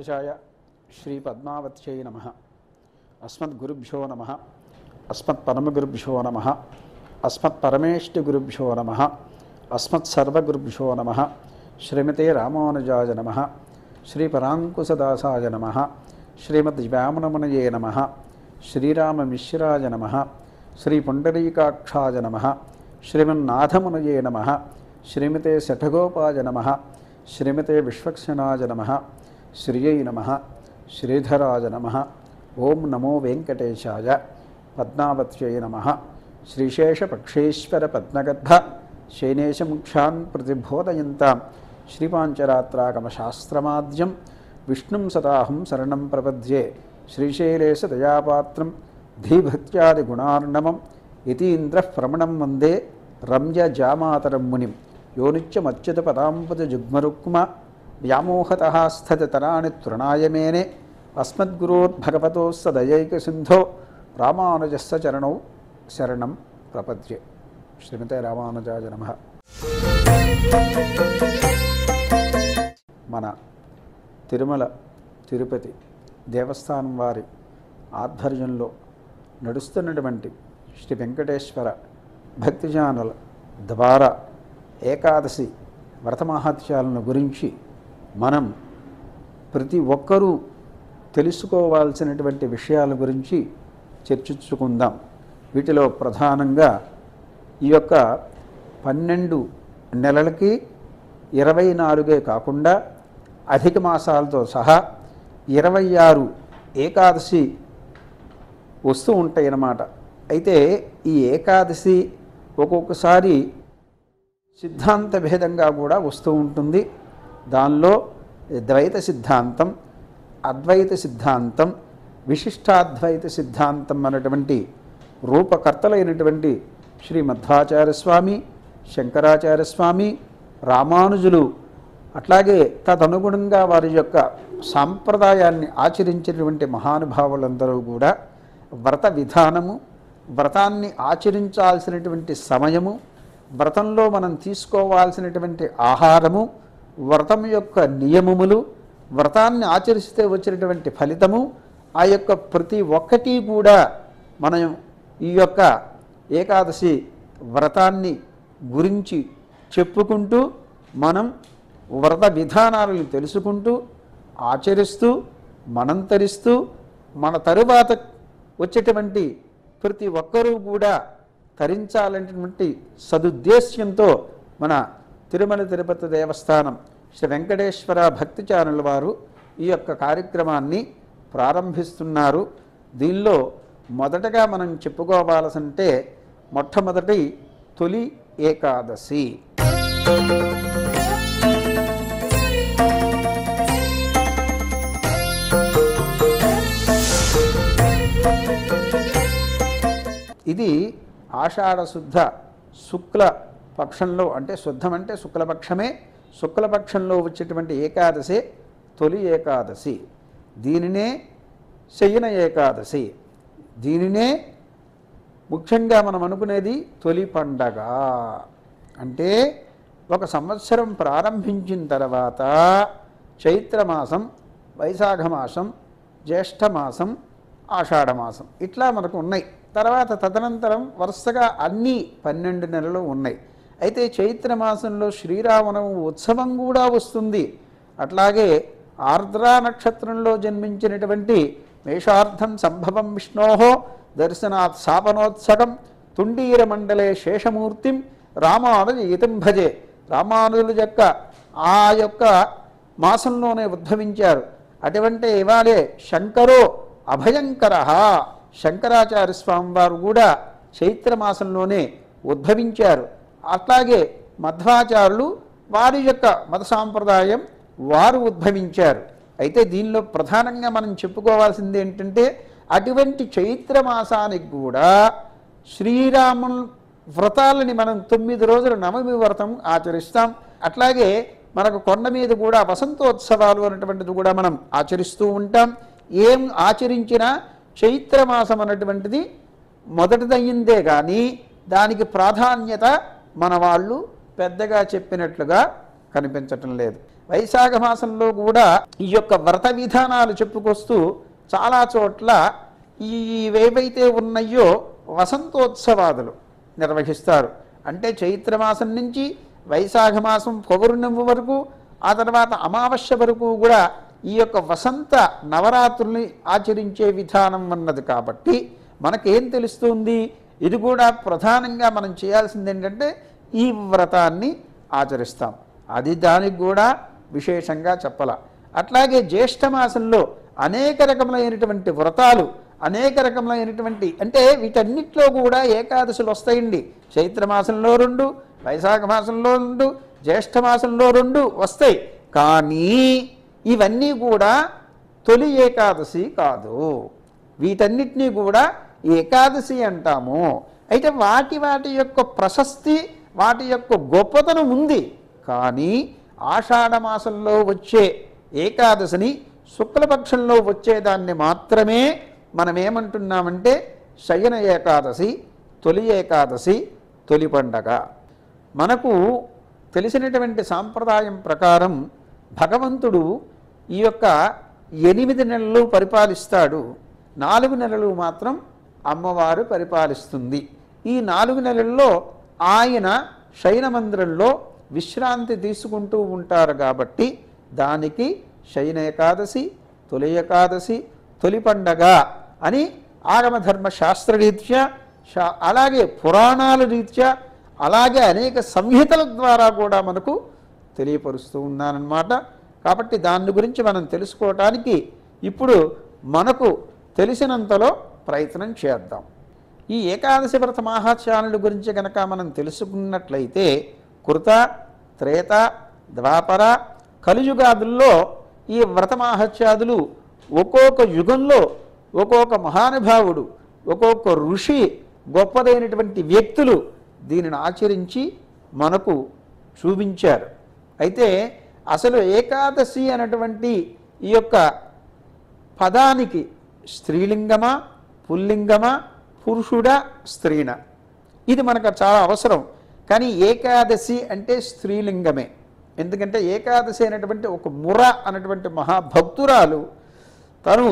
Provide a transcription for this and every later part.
వెంకటేశాయ శ్రీ పద్మావత్యై నమః. అస్మద్గురుభ్యో నమః. అస్మత్పరమగురుభ్యో నమః. అస్మత్పరమేష్టిగురుభ్యో నమః. అస్మత్సర్వగురుభ్యో నమః. శ్రీమతే రామానుజాయ నమః. శ్రీపరాంకుశదాసాయ నమః. శ్రీమద్వ్యామనమునయే నమః. శ్రీరామమిశ్రాయ నమః. శ్రీపుండరీకాక్షాయ నమః. శ్రీమన్నాథమునయే నమః. శ్రీమతే శఠగోపాయ నమః. శ్రీమతే విశ్వక్సేనాయ నమః. శ్రీయై నమః. శ్రీధరాయ నమః. ఓం నమో వెంకటేశాయ. పద్మావత్యై నమః. శ్రీశేషపక్షేశ్వర పద్మగర్భ శైనేశముఖ్యాన్ ప్రతిబోధయంతాం శ్రీపాంచరాత్రాగమశాస్త్రమాద్యం విష్ణుం సదాహం శరణం ప్రపద్యే. శ్రీశైలేశ దయాపాత్రం ధీభక్త్యాదిగుణార్ణవం యతీంద్రః ప్రమణం వందే రమ్యజామాతరం మునిం. యోనిత్యమచ్యుత పదాంబుజయుగ్మరుక్మ వ్యామోహతః స్థితతరాణి తృణాయ మేనే. అస్మద్గురోర్భగవతోస్స దయైకసింధో రామానుజస్య చరణౌ శరణం ప్రపద్యే. శ్రీమతే రామానుజాయ నమః. మన తిరుమల తిరుపతి దేవస్థానం వారి ఆధ్వర్యంలో నడుస్తున్నటువంటి శ్రీ వెంకటేశ్వర భక్తి ఛానల్ ద్వారా ఏకాదశి వ్రతమహత్యాలను గురించి మనం ప్రతి ఒక్కరూ తెలుసుకోవాల్సినటువంటి విషయాల గురించి చర్చించుకుందాం. వీటిలో ప్రధానంగా ఈ యొక్క 12 నెలలకి 24 కాకుండా అధిక మాసాలతో సహా 26 ఏకాదశి వస్తూ ఉంటాయి అన్నమాట. అయితే ఈ ఏకాదశి ఒక్కొక్కసారి సిద్ధాంత భేదంగా కూడా వస్తూ ఉంటుంది. దానిలో ద్వైత సిద్ధాంతం, అద్వైత సిద్ధాంతం, విశిష్టాద్వైత సిద్ధాంతం అన్నటువంటి రూపకర్తలైనటువంటి శ్రీ మధ్వాచార్య స్వామి, శంకరాచార్య స్వామి, రామానుజులు, అట్లాగే తదనుగుణంగా వారి యొక్క సాంప్రదాయాన్ని ఆచరించినటువంటి మహానుభావులందరూ కూడా వ్రత విధానము, వ్రతాన్ని ఆచరించాల్సినటువంటి సమయము, వ్రతంలో మనం తీసుకోవాల్సినటువంటి ఆహారము, వ్రతం యొక్క నియమములు, వ్రతాన్ని ఆచరిస్తే వచ్చినటువంటి ఫలితము, ఆ యొక్క ప్రతి ఒక్కటి కూడా మనం ఈ యొక్క ఏకాదశి వ్రతాన్ని గురించి చెప్పుకుంటూ మనం వ్రత విధానాలను తెలుసుకుంటూ ఆచరిస్తూ మనంతరిస్తూ మన తరువాత వచ్చేటువంటి ప్రతి ఒక్కరూ కూడా తరించాలనేటువంటి సదుద్దేశ్యంతో మన తిరుమల తిరుపతి దేవస్థానం శ్రీ వెంకటేశ్వర భక్తి ఛానల్ వారు ఈ యొక్క కార్యక్రమాన్ని ప్రారంభిస్తున్నారు. దీనిలో మొదటగా మనం చెప్పుకోవాల్సింటే మొట్టమొదటి తొలి ఏకాదశి. ఇది ఆషాఢశుద్ధ శుక్ల పక్షంలో, అంటే శుద్ధం అంటే శుక్లపక్షమే, శుక్లపక్షంలో వచ్చేటువంటి ఏకాదశి తొలి ఏకాదశి. దీనినే శయన ఏకాదశి, దీనినే ముఖ్యంగా మనం అనుకునేది తొలి పండగ. అంటే ఒక సంవత్సరం ప్రారంభించిన తర్వాత చైత్రమాసం, వైశాఖమాసం, జ్యేష్ఠమాసం, ఆషాఢమాసం ఇట్లా మనకు ఉన్నాయి. తర్వాత తదనంతరం వరుసగా అన్ని 12 నెలలు ఉన్నాయి. అయితే చైత్రమాసంలో శ్రీరామనవమి ఉత్సవం కూడా వస్తుంది. అట్లాగే ఆర్ద్రా నక్షత్రంలో జన్మించినటువంటి మేషార్థం సంభవం విష్ణోహో దర్శనాత్ శాపనోత్సవం తుండీర మండలే శేషమూర్తిం రామానుజ ఇతం భజే. రామానుజుల యొక్క ఆ యొక్క మాసంలోనే ఉద్భవించారు. అటువంటి ఇవాళే శంకరో అభయంకర, శంకరాచార్య స్వామి వారు కూడా చైత్రమాసంలోనే ఉద్భవించారు. అట్లాగే మధ్వాచార్యులు వారి యొక్క మత సాంప్రదాయం వారు ఉద్భవించారు. అయితే దీనిలో ప్రధానంగా మనం చెప్పుకోవాల్సింది ఏంటంటే అటువంటి చైత్రమాసానికి కూడా శ్రీరాముని వ్రతాలని మనం 9 రోజుల నవమి వ్రతం ఆచరిస్తాం. అట్లాగే మనకు కొండ మీద కూడా వసంతోత్సవాలు అనేటువంటిది కూడా మనం ఆచరిస్తూ ఉంటాం. ఏం ఆచరించినా చైత్రమాసం అన్నటువంటిది మొదటిదయ్యిందే కానీ దానికి ప్రాధాన్యత మన వాళ్ళు పెద్దగా చెప్పినట్లుగా కనిపించటం లేదు. వైశాఖ మాసంలో కూడా ఈ యొక్క వ్రత విధానాలు చెప్పుకొస్తూ చాలా చోట్ల ఏవైతే ఉన్నాయో వసంతోత్సవాదులు నిర్వహిస్తారు. అంటే చైత్రమాసం నుంచి వైశాఖ మాసం పౌర్ణమి వరకు, ఆ తర్వాత అమావాస్య వరకు కూడా ఈ యొక్క వసంత నవరాత్రుల్ని ఆచరించే విధానం ఉన్నది. కాబట్టి మనకేం తెలుస్తుంది, ఇది కూడా ప్రధానంగా మనం చేయాల్సింది ఏంటంటే ఈ వ్రతాన్ని ఆచరిస్తాం. అది దానికి కూడా విశేషంగా చెప్పాల. అట్లాగే జ్యేష్ఠ మాసంలో అనేక రకములైనటువంటి వ్రతాలు, అనేక రకములైనటువంటి అంటే వీటన్నిటిలో కూడా ఏకాదశులు వస్తాయండి. చైత్రమాసంలో 2, వైశాఖ మాసంలో 2, జ్యేష్ఠ మాసంలో 2 వస్తాయి. కానీ ఇవన్నీ కూడా తొలి ఏకాదశి కాదు. వీటన్నిటినీ కూడా ఏకాదశి అంటాము. అయితే వాటి యొక్క ప్రశస్తి, వాటి యొక్క గొప్పతనం ఉంది. కానీ ఆషాఢ మాసంలో వచ్చే ఏకాదశిని, శుక్లపక్షంలో వచ్చేదాన్ని మాత్రమే మనం ఏమంటున్నామంటే శయన ఏకాదశి, తొలి ఏకాదశి, తొలి పండగ. మనకు తెలిసినటువంటి సాంప్రదాయం ప్రకారం భగవంతుడు ఈ యొక్క 8 నెలలు పరిపాలిస్తాడు. 4 నెలలు మాత్రం అమ్మవారు పరిపాలిస్తుంది. ఈ 4 నెలల్లో ఆయన శయన మందిరంలో విశ్రాంతి తీసుకుంటూ ఉంటారు. కాబట్టి దానికి శయన ఏకాదశి, తొలి ఏకాదశి, తొలి పండగ అని ఆగమధర్మ శాస్త్రరీత్యా, అలాగే పురాణాల రీత్యా, అలాగే అనేక సంహితల ద్వారా కూడా మనకు తెలియపరుస్తూ ఉన్నానన్నమాట. కాబట్టి దాని గురించి మనం తెలుసుకోవటానికి ఇప్పుడు మనకు తెలిసినంతలో ప్రయత్నం చేద్దాం. ఈ ఏకాదశి వ్రత మహాత్యానుల గురించి కనుక మనం తెలుసుకున్నట్లయితే కృత, త్రేత, ద్వాపర, కలియుగాదుల్లో ఈ వ్రత మహాత్యాదులు ఒక్కొక్క యుగంలో ఒక్కొక్క మహానుభావుడు, ఒక్కొక్క ఋషి, గొప్పదైనటువంటి వ్యక్తులు దీనిని ఆచరించి మనకు చూపించారు. అయితే అసలు ఏకాదశి అనేటువంటి ఈ యొక్క పదానికి స్త్రీలింగమా, పుల్లింగమా, పురుషుడా, స్త్రీనా, ఇది మనకు చాలా అవసరం. కానీ ఏకాదశి అంటే స్త్రీలింగమే. ఎందుకంటే ఏకాదశి అనేటువంటి ఒక ముర అనేటువంటి మహాభక్తురాలు తను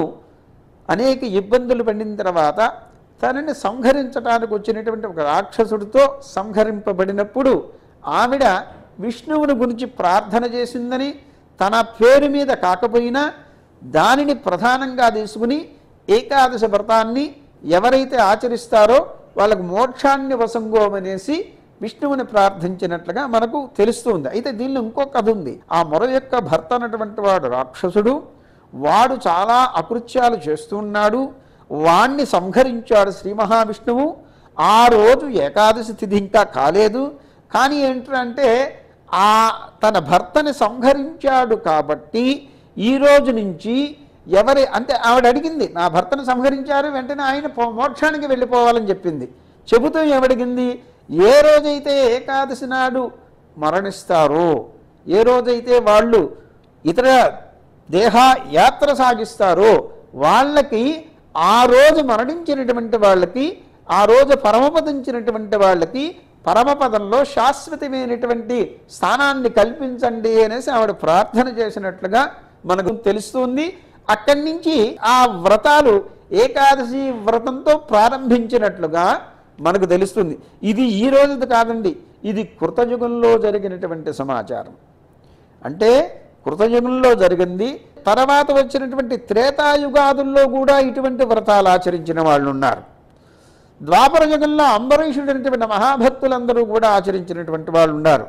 అనేక ఇబ్బందులు పడిన తర్వాత తనని సంహరించడానికి వచ్చినటువంటి ఒక రాక్షసుడితో సంహరింపబడినప్పుడు ఆవిడ విష్ణువుని గురించి ప్రార్థన చేసిందని, తన పేరు మీద కాకపోయినా దానిని ప్రధానంగా తీసుకుని ఏకాదశి వ్రతాన్ని ఎవరైతే ఆచరిస్తారో వాళ్ళకు మోక్షాన్ని వసంగోమనేసి విష్ణువుని ప్రార్థించినట్లుగా మనకు తెలుస్తుంది. అయితే దీనిలో ఇంకో కథ ఉంది. ఆ మొర యొక్క భర్త అన్నటువంటి వాడు రాక్షసుడు. వాడు చాలా అకృత్యాలు చేస్తున్నాడు. వాణ్ణి సంహరించాడు శ్రీ మహావిష్ణువు. ఆ రోజు ఏకాదశి తిథి ఇంకా కాలేదు. కానీ ఏంటంటే తన భర్తని సంహరించాడు కాబట్టి ఈ రోజు నుంచి అంటే ఆవిడ అడిగింది, నా భర్తను సంహరించారు, వెంటనే ఆయన మోక్షానికి వెళ్ళిపోవాలని చెప్పింది. చెబుతూ ఏమడిగింది, ఏ రోజైతే ఏకాదశి నాడు మరణిస్తారో, ఏ రోజైతే వాళ్ళు ఇతర దేహ యాత్ర సాగిస్తారో వాళ్ళకి, ఆ రోజు మరణించినటువంటి వాళ్ళకి, ఆ రోజు పరమపదించినటువంటి వాళ్ళకి పరమపదంలో శాశ్వతమైనటువంటి స్థానాన్ని కల్పించండి అనేసి ఆవిడ ప్రార్థన చేసినట్లుగా మనకు తెలుస్తుంది. అక్కడి నుంచి ఆ వ్రతాలు ఏకాదశి వ్రతంతో ప్రారంభించినట్లుగా మనకు తెలుస్తుంది. ఇది ఈ రోజుది కాదండి, ఇది కృతయుగంలో జరిగినటువంటి సమాచారం. అంటే కృతయుగంలో జరిగింది. తర్వాత వచ్చినటువంటి త్రేతాయుగాదుల్లో కూడా ఇటువంటి వ్రతాలు ఆచరించిన వాళ్ళు ఉన్నారు. ద్వాపర యుగంలో అంబరీషుడైనటువంటి మహాభక్తులందరూ కూడా ఆచరించినటువంటి వాళ్ళు ఉన్నారు.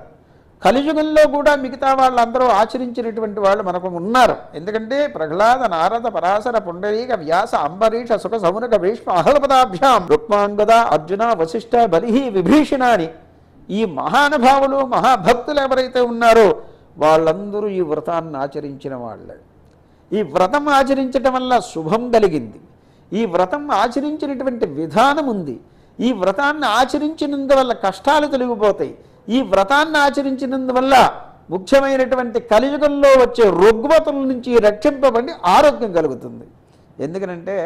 కలియుగంలో కూడా మిగతా వాళ్ళందరూ ఆచరించినటువంటి వాళ్ళు మనకు ఉన్నారు. ఎందుకంటే ప్రహ్లాద, నారద, పరాశర, పుండరీక, వ్యాస, అంబరీష, సుఖ, సౌనక, భీష్మ, అహల్పదాభ్యాం, రుక్మాంగద, అర్జున, వశిష్ఠ, బలిహి, విభీషణ అని ఈ మహానుభావులు, మహాభక్తులు ఎవరైతే ఉన్నారో వాళ్ళందరూ ఈ వ్రతాన్ని ఆచరించిన వాళ్ళే. ఈ వ్రతం ఆచరించటం వల్ల శుభం కలిగింది. ఈ వ్రతం ఆచరించినటువంటి విధానం ఉంది. ఈ వ్రతాన్ని ఆచరించినందువల్ల కష్టాలు తొలగిపోతాయి. ఈ వ్రతాన్ని ఆచరించినందువల్ల ముఖ్యమైనటువంటి కలియుగంలో వచ్చే రుగ్మతుల నుంచి రక్షింపబడి ఆరోగ్యం కలుగుతుంది. ఎందుకనంటే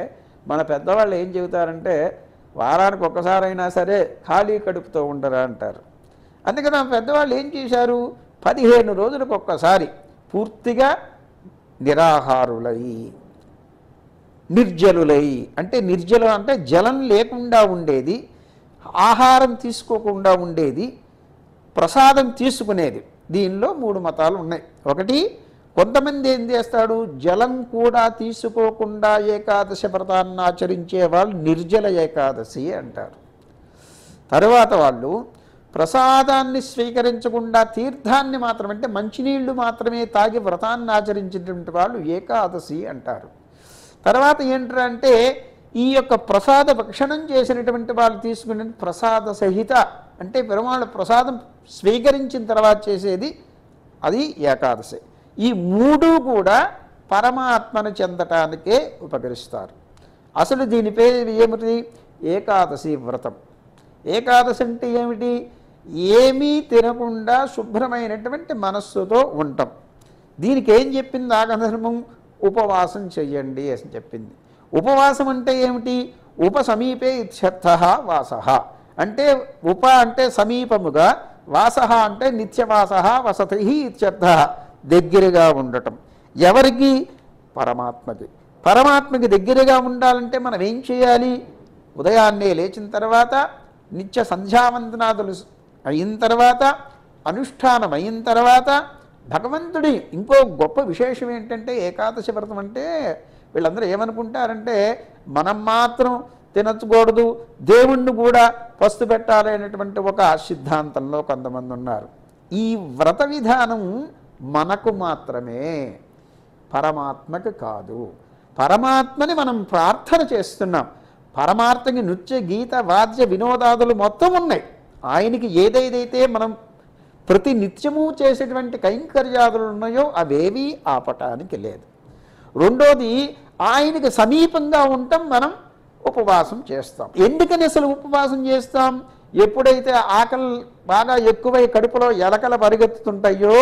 మన పెద్దవాళ్ళు ఏం చెబుతారంటే, వారానికి ఒక్కసారైనా సరే ఖాళీ కడుపుతో ఉండరా అంటారు. అందుకని ఆ పెద్దవాళ్ళు ఏం చేశారు, 15 రోజులకు ఒక్కసారి పూర్తిగా నిరాహారులై నిర్జలులై, అంటే నిర్జలు అంటే జలం లేకుండా ఉండేది, ఆహారం తీసుకోకుండా ఉండేది, ప్రసాదం తీసుకునేది. దీనిలో 3 మతాలు ఉన్నాయి. ఒకటి, కొంతమంది ఏం చేస్తాడు, జలం కూడా తీసుకోకుండా ఏకాదశి వ్రతాన్ని ఆచరించే వాళ్ళు నిర్జల ఏకాదశి అంటారు. తరువాత వాళ్ళు ప్రసాదాన్ని స్వీకరించకుండా తీర్థాన్ని మాత్రం, అంటే మంచినీళ్లు మాత్రమే తాగి వ్రతాన్ని ఆచరించేటువంటి వాళ్ళు ఏకాదశి అంటారు. తర్వాత ఏంటంటే ఈ యొక్క ప్రసాద భక్షణం చేసినటువంటి వాళ్ళు తీసుకునే ప్రసాద సహిత, అంటే పెరుమాళ ప్రసాదం స్వీకరించిన తర్వాత చేసేది అది ఏకాదశి. ఈ 3 కూడా పరమాత్మను చెందటానికే ఉపకరిస్తారు. అసలు దీని పేరు ఏమిటి? ఏకాదశి వ్రతం. ఏకాదశి అంటే ఏమిటి? ఏమీ తినకుండా శుభ్రమైనటువంటి మనస్సుతో ఉంటాం. దీనికి ఏం చెప్పింది ఆగమధర్మం? ఉపవాసం చెయ్యండి అని చెప్పింది. ఉపవాసం అంటే ఏమిటి? ఉపసమీపే ఇత్యర్థః వాసః, అంటే ఉప అంటే సమీపముగా, వాసః అంటే నిత్యవాసః వసతి ఇత్యర్థః, దగ్గరగా ఉండటం. ఎవరికి? పరమాత్మకి. పరమాత్మకి దగ్గరగా ఉండాలంటే మనం ఏం చేయాలి? ఉదయాన్నే లేచిన తర్వాత నిత్య సంధ్యావందనాదులు అయిన తర్వాత, అనుష్ఠానం అయిన తర్వాత భగవంతుడి ఇంకో గొప్ప విశేషం ఏంటంటే, ఏకాదశి వ్రతం అంటే వీళ్ళందరూ ఏమనుకుంటారంటే మనం మాత్రం తినకూడదు, దేవుణ్ణి కూడా పస్తు పెట్టాలి అనేటువంటి ఒక సిద్ధాంతంలో కొంతమంది ఉన్నారు. ఈ వ్రత విధానం మనకు మాత్రమే, పరమాత్మకి కాదు. పరమాత్మని మనం ప్రార్థన చేస్తున్నాం. పరమాత్మకి నృత్య గీత వాద్య వినోదాదులు మొత్తం ఉన్నాయి. ఆయనకి ఏదైతే మనం ప్రతి నిత్యము చేసేటువంటి కైంకర్యాదులు ఉన్నాయో అవేవీ ఆపటానికి లేదు. రెండోది, ఆయనకి సమీపంగా ఉంటాం, మనం ఉపవాసం చేస్తాం. ఎందుకని అసలు ఉపవాసం చేస్తాం? ఎప్పుడైతే ఆకలి బాగా ఎక్కువై కడుపులో ఎలకలు పరిగెత్తుతుంటాయో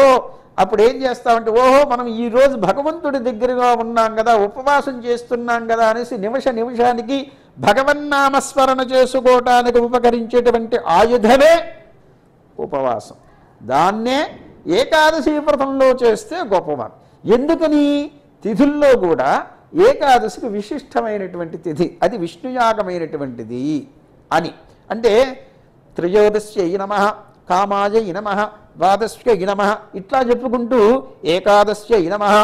అప్పుడు ఏం చేస్తామంటే, ఓహో మనం ఈరోజు భగవంతుడి దగ్గరగా ఉన్నాం కదా, ఉపవాసం చేస్తున్నాం కదా అనేసి నిమిషానికి భగవన్నామస్మరణ చేసుకోవటానికి ఉపకరించేటువంటి ఆయుధమే ఉపవాసం. దాన్నే ఏకాదశి వ్రతంలో చేస్తే గొప్పవారు. ఎందుకని? తిథుల్లో కూడా ఏకాదశికి విశిష్టమైనటువంటి తిథి, అది విష్ణుయాగమైనటువంటిది అని. అంటే త్రయోదశ్యై నమః, కామాయై నమః, ద్వాదశ్యై నమః ఇట్లా చెప్పుకుంటూ ఏకాదశ్యై నమః.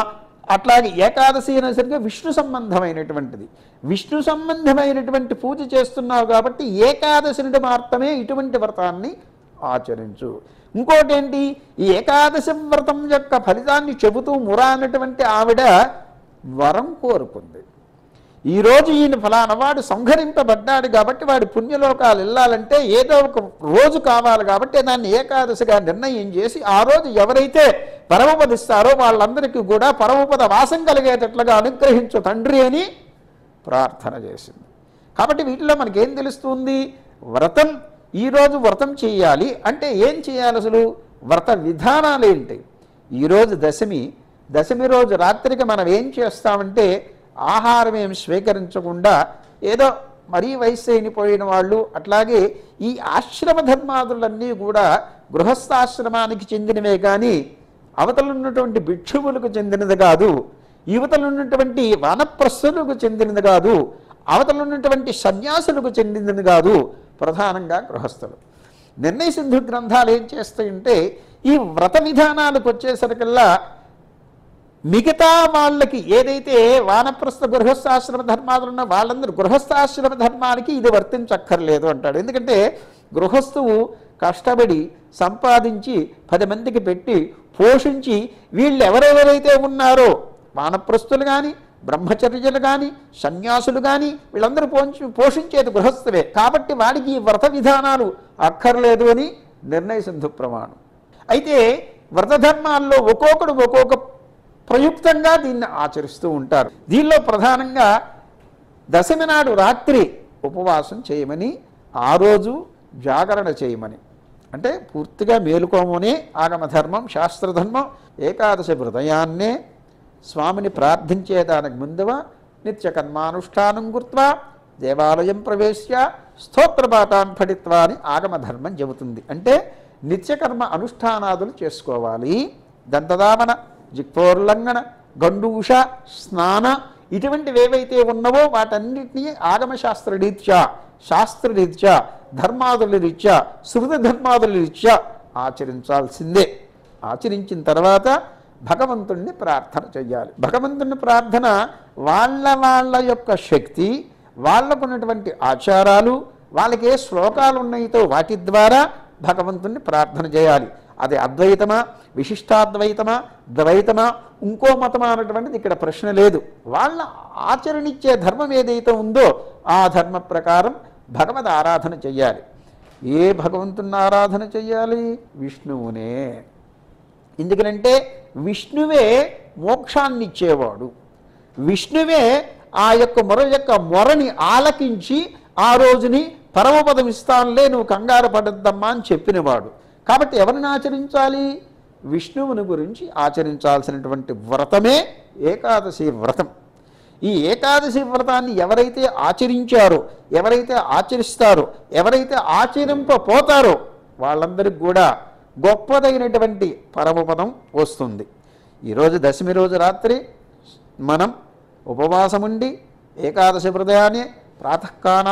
అట్లాగే ఏకాదశి అనేసరికి విష్ణు సంబంధమైనటువంటిది. విష్ణు సంబంధమైనటువంటి పూజ చేస్తున్నావు కాబట్టి ఏకాదశి నుండి మాత్రమే ఇటువంటి వ్రతాన్ని ఆచరించు. ఇంకోటి ఏంటి? ఈ ఏకాదశి వ్రతం యొక్క ఫలితాన్ని చెబుతూ మురా అన్నటువంటి ఆవిడ వరం కోరుకుంది. ఈరోజు ఈయన ఫలానా వాడు సంహరింపబడ్డాడు కాబట్టి వాడి పుణ్యలోకాలు వెళ్ళాలంటే ఏదో ఒక రోజు కావాలి కాబట్టి దాన్ని ఏకాదశిగా నిర్ణయం చేసి ఆ రోజు ఎవరైతే పరమపదిస్తారో వాళ్ళందరికీ కూడా పరమపద వాసం కలిగేటట్లుగా అనుగ్రహించు తండ్రి అని ప్రార్థన చేసింది. కాబట్టి వీటిలో మనకేం తెలుస్తుంది? వ్రతం, ఈరోజు వ్రతం చేయాలి అంటే ఏం చేయాలి? అసలు వ్రత విధానాలు ఏంటి? ఈరోజు దశమి రోజు రాత్రికి మనం ఏం చేస్తామంటే ఆహారం ఏమి స్వీకరించకుండా ఏదో మరీ వయస్సు అయిపోయిన వాళ్ళు, అట్లాగే ఈ ఆశ్రమ ధర్మాదులన్నీ కూడా గృహస్థాశ్రమానికి చెందినవే కానీ అవతలున్నటువంటి భిక్షువులకు చెందినది కాదు, యువతలున్నటువంటి వానప్రస్థులకు చెందినది కాదు, అవతలున్నటువంటి సన్యాసులకు చెందినది కాదు, ప్రధానంగా గృహస్థులు. నిర్ణయ సింధు గ్రంథాలు ఏం చేస్తాయంటే ఈ వ్రత విధానాలకు వచ్చేసరికల్లా మిగతా వాళ్ళకి ఏదైతే వానప్రస్థ గృహస్థాశ్రమ ధర్మాలు ఉన్న వాళ్ళందరూ గృహస్థాశ్రమ ధర్మానికి ఇది వర్తించక్కర్లేదు అంటాడు. ఎందుకంటే గృహస్థువు కష్టపడి సంపాదించి 10 మందికి పెట్టి పోషించి వీళ్ళు ఎవరెవరైతే ఉన్నారో వానప్రస్థులు కానీ బ్రహ్మచర్యలు కానీ సన్యాసులు కానీ వీళ్ళందరూ పోషించేది గృహస్థువే కాబట్టి వాడికి ఈ వ్రత విధానాలు అక్కర్లేదు అని నిర్ణయ సింధు ప్రమాణం. అయితే వ్రత ధర్మాల్లో ఒక్కొక్కడు ఒక్కొక్క ప్రయుక్తంగా దీన్ని ఆచరిస్తూ ఉంటారు. దీనిలో ప్రధానంగా దశమి నాడు రాత్రి ఉపవాసం చేయమని, ఆ రోజు జాగరణ చేయమని, అంటే పూర్తిగా మేలుకోమని ఆగమధర్మం శాస్త్రధర్మం. ఏకాదశి హృదయాన్నే స్వామిని ప్రార్థించేదానికి ముందువ నిత్యకర్మానుష్ఠానం కృత్వా దేవాలయం ప్రవేశ్య స్తోత్రపాఠాన్ పఠిత్వా అని ఆగమధర్మం చెబుతుంది. అంటే నిత్యకర్మ అనుష్ఠానాదులు చేసుకోవాలి. దంతదామన జిక్పోర్లంఘన, గండూష, స్నాన ఇటువంటివి ఏవైతే ఉన్నవో వాటన్నిటినీ శాస్త్రరీత్యా ధర్మాదుల రీత్యా శృతి ధర్మాదుల రీత్యా ఆచరించాల్సిందే. ఆచరించిన తర్వాత భగవంతుణ్ణి ప్రార్థన చెయ్యాలి. భగవంతుని ప్రార్థన వాళ్ళ యొక్క శక్తి, వాళ్ళకున్నటువంటి ఆచారాలు, వాళ్ళకి ఏ శ్లోకాలు ఉన్నాయితో వాటి ద్వారా భగవంతుణ్ణి ప్రార్థన చేయాలి. అది అద్వైతమా, విశిష్టాద్వైతమా, ద్వైతమా, ఇంకో మతమా అన్నటువంటిది ఇక్కడ ప్రశ్న లేదు. వాళ్ళ ఆచరణిచ్చే ధర్మం ఏదైతే ఉందో ఆ ధర్మ ప్రకారం భగవద్ ఆరాధన చెయ్యాలి. ఏ భగవంతుని ఆరాధన చెయ్యాలి? విష్ణువునే. ఎందుకంటే విష్ణువే మోక్షాన్ని ఇచ్చేవాడు. విష్ణువే ఆ యొక్క మొరని ఆలకించి ఆ రోజుని పరమపదం ఇస్తానులే, నువ్వు కంగారు పడద్దమ్మా అని చెప్పినవాడు. కాబట్టి ఎవరిని ఆచరించాలి? విష్ణువుని గురించి ఆచరించాల్సినటువంటి వ్రతమే ఏకాదశి వ్రతం. ఈ ఏకాదశి వ్రతాన్ని ఎవరైతే ఆచరించారో, ఎవరైతే ఆచరిస్తారో, ఎవరైతే ఆచరింపపోతారో వాళ్ళందరికీ కూడా గొప్పదైనటువంటి పరమపదం వస్తుంది. ఈరోజు దశమి రోజు రాత్రి మనం ఉపవాసముండి ఏకాదశి వ్రతాన్ని ప్రాతకాల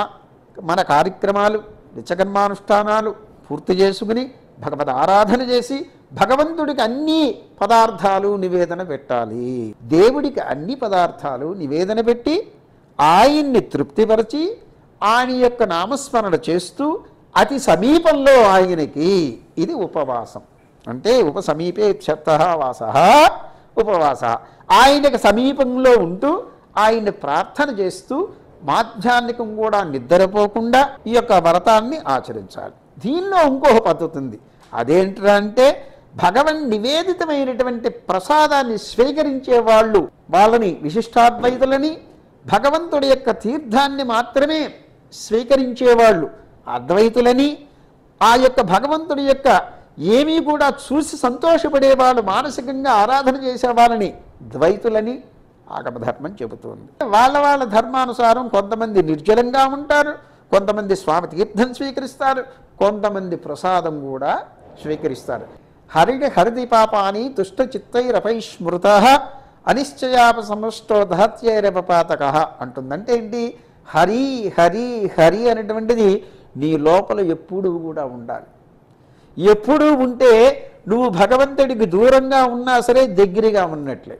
మన కార్యక్రమాలు నిత్యకర్మానుష్ఠానాలు పూర్తి చేసుకుని భగవద్ ఆరాధన చేసి భగవంతుడికి అన్ని పదార్థాలు నివేదన పెట్టాలి. దేవుడికి అన్ని పదార్థాలు నివేదన పెట్టి ఆయన్ని తృప్తిపరిచి ఆయన యొక్క నామస్మరణ చేస్తూ అతి సమీపంలో ఆయనకి, ఇది ఉపవాసం అంటే ఉపసమీపే వాస ఉపవాస, ఆయనకు సమీపంలో ఉంటూ ఆయన్ని ప్రార్థన చేస్తూ మాధ్యాహ్నికం కూడా నిద్రపోకుండా ఈ యొక్క వ్రతాన్ని ఆచరించాలి. దీనిలో ఇంకొక పద్ధతి ఉంది. అదేంటంటే భగవన్ నివేదితమైనటువంటి ప్రసాదాన్ని స్వీకరించే వాళ్ళు వాళ్ళని విశిష్టాద్వైతులని, భగవంతుడి యొక్క తీర్థాన్ని మాత్రమే స్వీకరించేవాళ్ళు అద్వైతులని, ఆ యొక్క భగవంతుడి యొక్క ఏమీ కూడా చూసి సంతోషపడేవాళ్ళు మానసికంగా ఆరాధన చేసేవాళ్ళని ద్వైతులని ఆగమధర్మం చెబుతుంది. వాళ్ళ ధర్మానుసారం కొంతమంది నిర్జలంగా ఉంటారు, కొంతమంది స్వామి తీర్థం స్వీకరిస్తారు, కొంతమంది ప్రసాదం కూడా స్వీకరిస్తారు. హరిది పాపాని తుష్ట చిత్తైరపైస్మృత అనిశ్చయాపసమష్టో దహత్యైరపపాతక అంటుందంటే ఏంటి? హరి హరి హరి అనేటువంటిది నీ లోపల ఎప్పుడూ కూడా ఉండాలి. ఎప్పుడూ ఉంటే నువ్వు భగవంతుడికి దూరంగా ఉన్నా సరే దగ్గరగా ఉన్నట్లే,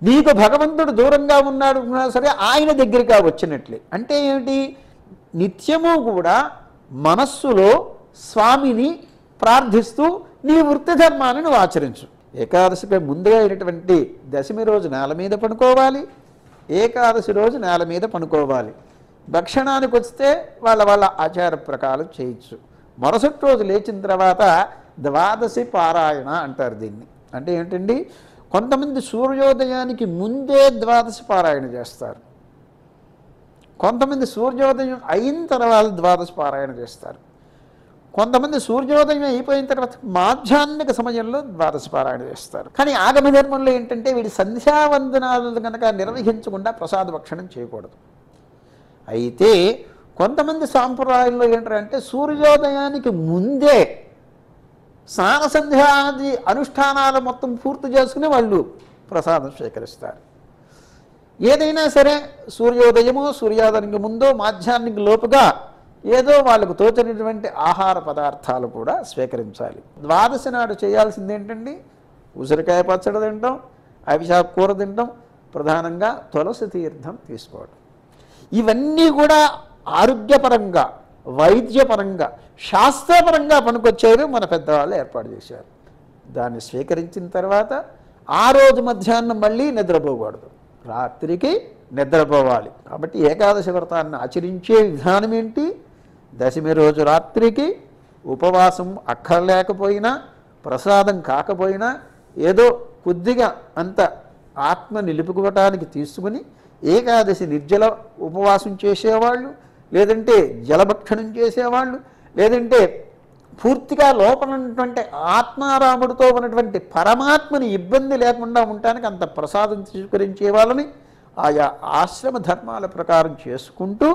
నీకు భగవంతుడు దూరంగా ఉన్నాడు ఉన్నా సరే ఆయన దగ్గరగా వచ్చినట్లే. అంటే ఏమిటి? నిత్యము కూడా మనస్సులో స్వామిని ప్రార్థిస్తూ నీ వృత్తి ధర్మాన్ని నువ్వు ఆచరించు. ఏకాదశిపై ముందుగా అయినటువంటి దశమి రోజు నేల మీద పడుకోవాలి, ఏకాదశి రోజు నేల మీద పడుకోవాలి. దక్షిణానికి వస్తే వాళ్ళ ఆచార ప్రకారం చేయొచ్చు. మరుసటి రోజు లేచిన తర్వాత ద్వాదశి పారాయణ అంటారు దీన్ని. అంటే ఏంటండి? కొంతమంది సూర్యోదయానికి ముందే ద్వాదశి పారాయణ చేస్తారు, కొంతమంది సూర్యోదయం అయిన తర్వాత ద్వాదశి పారాయణ చేస్తారు, కొంతమంది సూర్యోదయం అయిపోయిన తర్వాత మాధ్యాహ్నిక సమయంలో ద్వాదశి పారాయణ చేస్తారు. కానీ ఆగమ ధర్మంలో ఏంటంటే వీడి సంధ్యావందనాలు కనుక నిర్వహించకుండా ప్రసాద భక్షణం చేయకూడదు. అయితే కొంతమంది సాంప్రదాయంలో ఏంటంటే సూర్యోదయానికి ముందే స్నాన సంధ్యాది అనుష్ఠానాలు మొత్తం పూర్తి చేసుకుని వాళ్ళు ప్రసాదం స్వీకరిస్తారు. ఏదైనా సరే సూర్యోదయమో సూర్యోదయానికి ముందో మాధ్యాహ్నిక లోపుగా ఏదో వాళ్ళకు తోచినటువంటి ఆహార పదార్థాలు కూడా స్వీకరించాలి. ద్వాదశి నాడు చేయాల్సింది ఏంటండి? ఉసిరికాయ పచ్చడి తింటాం, అవిశాఖ కూర తింటాం, ప్రధానంగా తులసి తీర్థం తీసుకోవడం. ఇవన్నీ కూడా ఆరోగ్యపరంగా, వైద్యపరంగా, శాస్త్రపరంగా పనికొచ్చేవి మన పెద్దవాళ్ళు ఏర్పాటు చేశారు. దాన్ని స్వీకరించిన తర్వాత ఆ రోజు మధ్యాహ్నం మళ్ళీ నిద్రపోకూడదు, రాత్రికి నిద్రపోవాలి. కాబట్టి ఏకాదశి వ్రతాన్ని ఆచరించే విధానం ఏంటి? దశమి రోజు రాత్రికి ఉపవాసం అక్కర్లేకపోయినా, ప్రసాదం కాకపోయినా ఏదో కొద్దిగా అంత ఆత్మ నిలుపుకోవటానికి తీసుకుని ఏకాదశి నిర్జల ఉపవాసం చేసేవాళ్ళు, లేదంటే జలభక్షణం చేసేవాళ్ళు, లేదంటే పూర్తిగా లోపల ఉన్నటువంటి ఆత్మారాముడితో ఉన్నటువంటి పరమాత్మని ఇబ్బంది లేకుండా ఉండటానికి అంత ప్రసాదం స్వీకరించే వాళ్ళని ఆయా ఆశ్రమ ధర్మాల ప్రకారం చేసుకుంటూ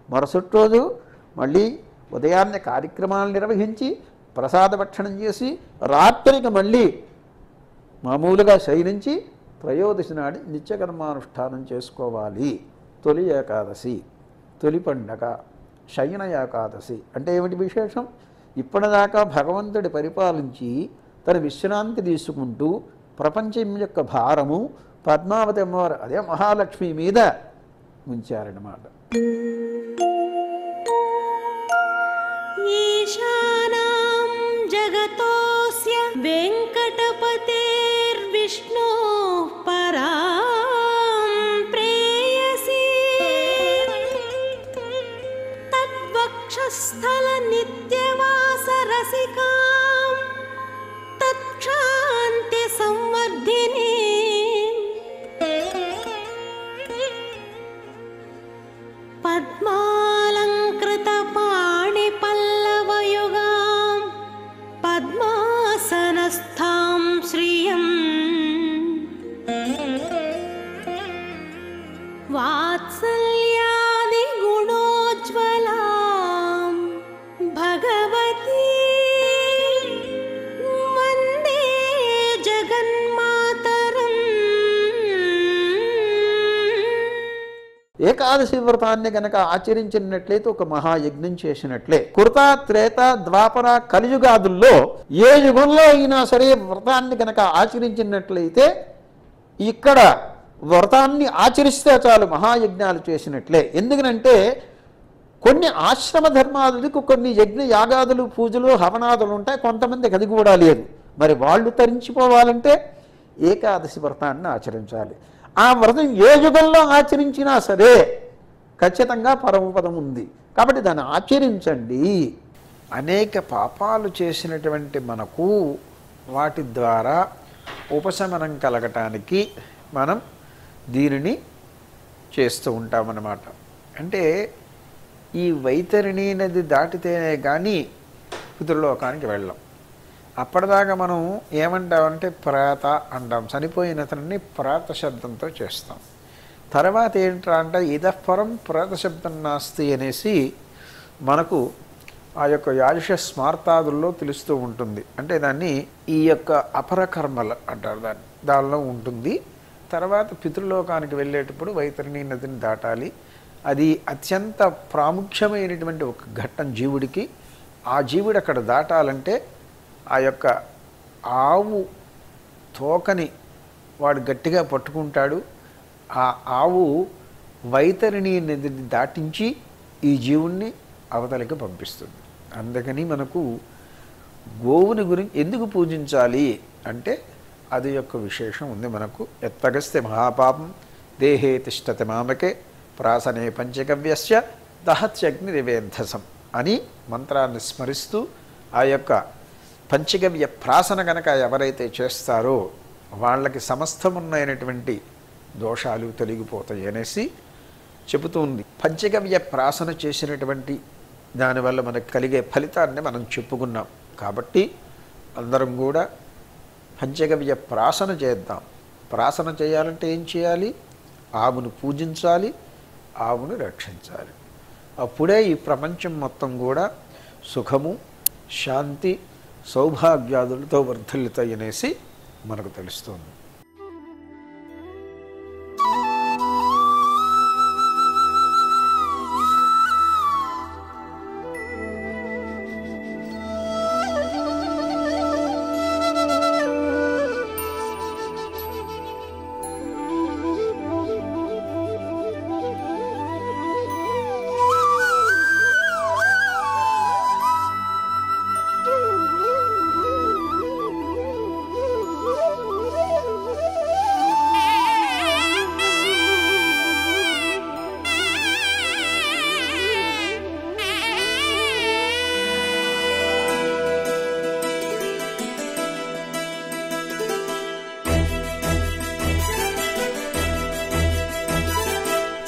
మరుసటి రోజు మళ్ళీ ఉదయాన్నే కార్యక్రమాలు నిర్వహించి ప్రసాద భక్షణం చేసి రాత్రికి మళ్ళీ మామూలుగా శయనించి త్రయోదశి నాడు నిత్యకర్మానుష్ఠానం చేసుకోవాలి. తొలి ఏకాదశి, తొలి పండగ శయన ఏకాదశి అంటే ఏమిటి విశేషం? ఇప్పటిదాకా భగవంతుడి పరిపాలించి తన విశ్రాంతి తీసుకుంటూ ప్రపంచం యొక్క భారము పద్మావతి అమ్మవారు అదే మహాలక్ష్మి మీద ఉంచారన్నమాట. ఈశానాం జగతోస్య వెంకటపతేర్విష్ణోః పరాం ప్రేయసి తద్వక్షస్థల నిత్యవాస రసికాం తత్క్షాంతి సంవర్ధిని పద్మాలంకృత పాణి పల్లవయుగాం పద్మాసనస్థాం శ్రియం వాత్సల్యాది గుణోజ్వలాం భగవతీ వందే జగన్మాతరం. ఏకాదశి వ్రతాన్ని కనుక ఆచరించినట్లయితే ఒక మహాయజ్ఞం చేసినట్లే. కృత, త్రేత, ద్వాపర, కలియుగాదుల్లో ఏ యుగంలో అయినా సరే వ్రతాన్ని కనుక ఆచరించినట్లయితే ఇక్కడ వ్రతాన్ని ఆచరిస్తే చాలు మహాయజ్ఞాలు చేసినట్లే. ఎందుకనంటే కొన్ని ఆశ్రమ ధర్మాదులకు కొన్ని యజ్ఞ యాగాదులు పూజలు హవనాదులు ఉంటాయి, కొంతమందికి అది కూడా లేదు. మరి వాళ్ళు తరించిపోవాలంటే ఏకాదశి వ్రతాన్ని ఆచరించాలి. ఆ వ్రతం ఏ యుగంలో ఆచరించినా సరే ఖచ్చితంగా పరమపదం ఉంది కాబట్టి దాన్ని ఆచరించండి. అనేక పాపాలు చేసినటువంటి మనకు వాటి ద్వారా ఉపశమనం కలగటానికి మనం దీనిని చేస్తూ ఉంటామన్నమాట. అంటే ఈ వైతరిణి నది దాటితేనే కానీ పితృలోకానికి వెళ్ళాం. అప్పటిదాకా మనం ఏమంటామంటే ప్రేత అంటాం, చనిపోయిన అతన్ని ప్రేత శబ్దంతో చేస్తాం. తర్వాత ఏంట్రా అంటే ఇదఃపరం ప్రేత శబ్దం నాస్తి అనేసి మనకు ఆ యొక్క యాజుష స్మార్తాదుల్లో తెలుస్తూ ఉంటుంది. అంటే దాన్ని ఈ యొక్క అపరకర్మలు అంటారు, దానిలో ఉంటుంది. తర్వాత పితృలోకానికి వెళ్ళేటప్పుడు వైతరిణి నదిని దాటాలి. అది అత్యంత ప్రాముఖ్యమైనటువంటి ఒక ఘట్టం జీవుడికి. ఆ జీవుడు అక్కడ దాటాలంటే ఆ యొక్క ఆవు తోకని వాడు గట్టిగా పట్టుకుంటాడు. ఆ ఆవు వైతరిణి నదిని దాటించి ఈ జీవుణ్ణి అవతలికి పంపిస్తుంది. అందుకని మనకు గోవుని గురించి ఎందుకు పూజించాలి అంటే అది యొక్క విశేషం ఉంది మనకు. ఎత్తగస్తే మహాపాపం దేహే తిష్టతి మామకే ప్రాసనే పంచగవ్యస్య దహత్యగ్నిరివేంధసం అని మంత్రాన్ని స్మరిస్తూ ఆ యొక్క పంచగవ్య ప్రాసన కనుక ఎవరైతే చేస్తారో వాళ్ళకి సమస్తమున్నైనటువంటి దోషాలు తొలగిపోతాయి అనేసి చెబుతూ ఉంది. పంచగవ్య ప్రాసన చేసినటువంటి దానివల్ల మనకు కలిగే ఫలితాన్ని మనం చెప్పుకున్నాం. కాబట్టి అందరం కూడా పంచగవ్య ప్రాసన చేద్దాం. ప్రాసన చేయాలంటే ఏం చేయాలి? ఆవును పూజించాలి, ఆవును రక్షించాలి. అప్పుడే ఈ ప్రపంచం మొత్తం కూడా సుఖము, శాంతి, సౌభాగ్యాదులతో వర్ధిల్లుతాయి అనేసి మనకు తెలుస్తుంది.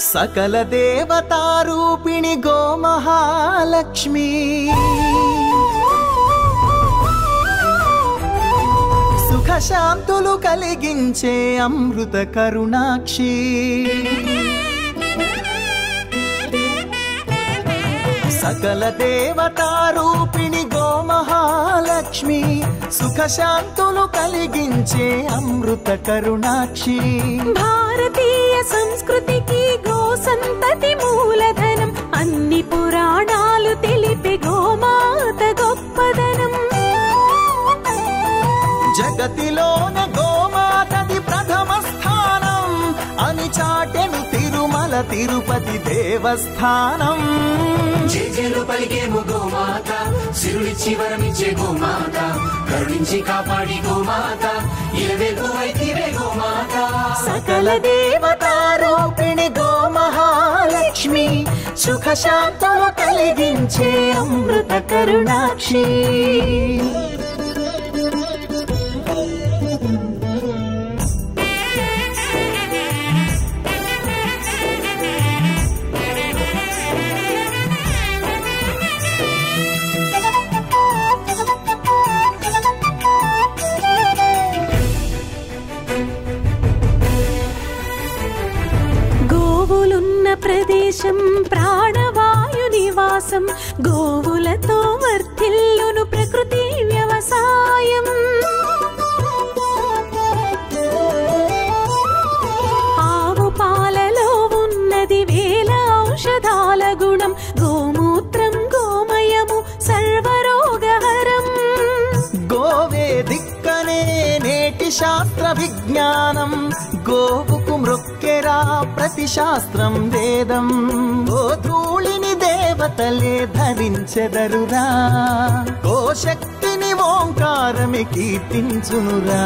सकल देवतारूपिणि गोमहालक्ष्मी सुख शांतुलु कलिगिंचे अमृत करुणाक्षी सकल देवतारूपिणि गोमहालक्ष्मी సుఖశాంతులు కలిగించే అమృత కరుణాక్షి భారతీయ సంస్కృతికి గో సంతతి మూలధనం అన్ని పురాణాలు తెలిపే గోమాత గొప్పదనం జగతిలోన గోమాతది ప్రథమ స్థానం అని చాటెను తిరుమల తిరుపతి దేవస్థానం జేజేలు పలికేము గోమాత సిరులిచ్చి వరమిచ్చే గోమాత కరుణించి కాపాడి గోమాత ఇలవేల్పు వైతివే గోమాత సకల దేవతారూపిణి గోమహాలక్ష్మి సుఖశాంతులు కలిగించే అమృత కరుణాక్షి ప్రదేశం ప్రాణవాయు నివాసం గోవులతో వర్ధిల్లును ప్రకృతి వ్యవసాయం ఆవు పాలలో ఉన్నది వేల ఔషధాల గుణం గోమూత్రం గోమయము సర్వరోగహరం గోవే దిక్కనే నేటి శాస్త్ర విజ్ఞానం గోవుకు మృక్కెరా ప్రతి శాస్త్రం వేదం ఓ ధూళిని దేవతలే ధరించెదరురా ఓ శక్తిని ఓంకారమి కీర్తించునురా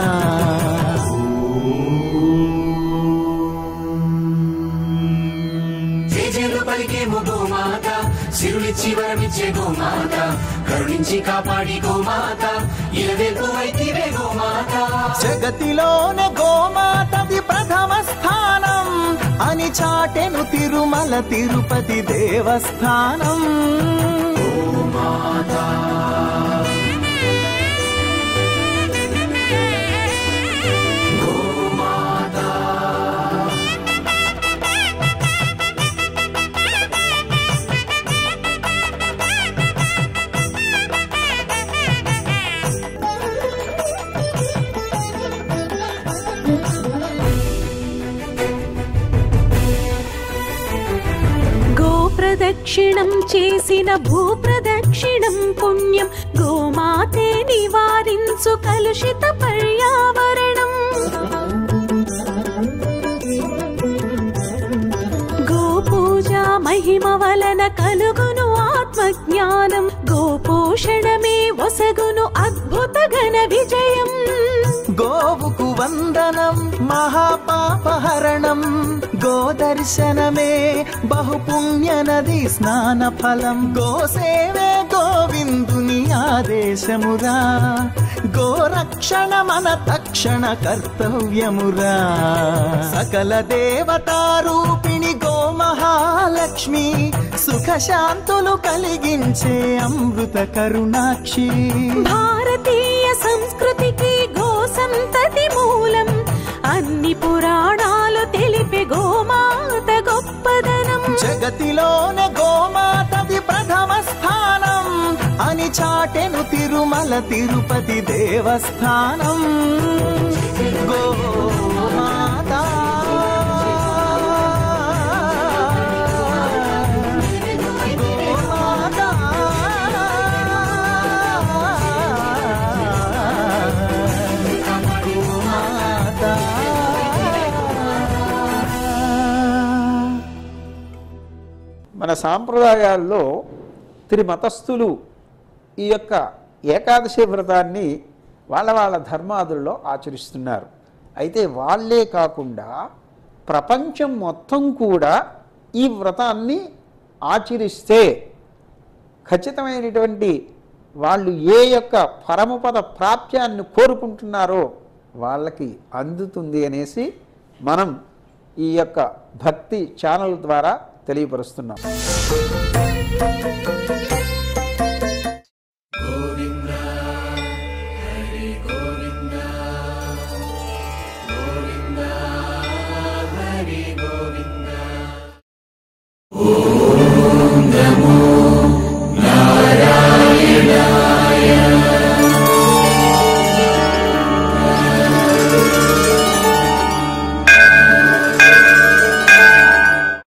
జేజేలు పలికేము గోమాత సిరులిచ్చి వరమిచ్చే గోమాత కరుణించి కాపాడి గోమాత ఇలవేల్పు వైతివే గోమాత జగతిలోనే గోమాతది ప్రథమ స్థానం అని చాటెను తిరుమల తిరుపతి దేవస్థానం గోమాత ప్రదక్షిణం చేసిన భూప్రదక్షిణం పుణ్యం గోమాతే నివారించు కలుషిత పర్యావరణం గోపూజ మహిమ వలన కలుగును ఆత్మజ్ఞానం గోపోషణమే వసగును అద్భుత ఘన విజయం గోవుకు వందనం మహాపాపహరణం గోదర్శనమే బహుపుణ్య నది స్నాన ఫలం గోసేవే గోవిందుని ఆదేశమురా గోరక్షణ మన తక్షణ కర్తవ్యమురా సకల దేవతారూపిణి గోమహాలక్ష్మి సుఖశాంతులు కలిగించే అమృత కరుణాక్షి భారతీయ సంస్కృతికి గో సంతతి మూలం అన్ని పురాణాలు తెలిపే గోమాత గొప్పదనం జగతిలోనే గోమాతది ప్రథమ స్థానం అని చాటెను తిరుమల తిరుపతి దేవస్థానం గోమాత మన సాంప్రదాయాల్లో త్రిమతస్థులు ఈ యొక్క ఏకాదశి వ్రతాన్ని వాళ్ళ ధర్మాదుల్లో ఆచరిస్తున్నారు. అయితే వాళ్ళే కాకుండా ప్రపంచం మొత్తం కూడా ఈ వ్రతాన్ని ఆచరిస్తే ఖచ్చితమైనటువంటి వాళ్ళు ఏ యొక్క పరమపద ప్రాప్యాన్ని కోరుకుంటున్నారో వాళ్ళకి అందుతుంది అనేసి మనం ఈ యొక్క భక్తి ఛానల్ ద్వారా తెలియపరుస్తున్నాం.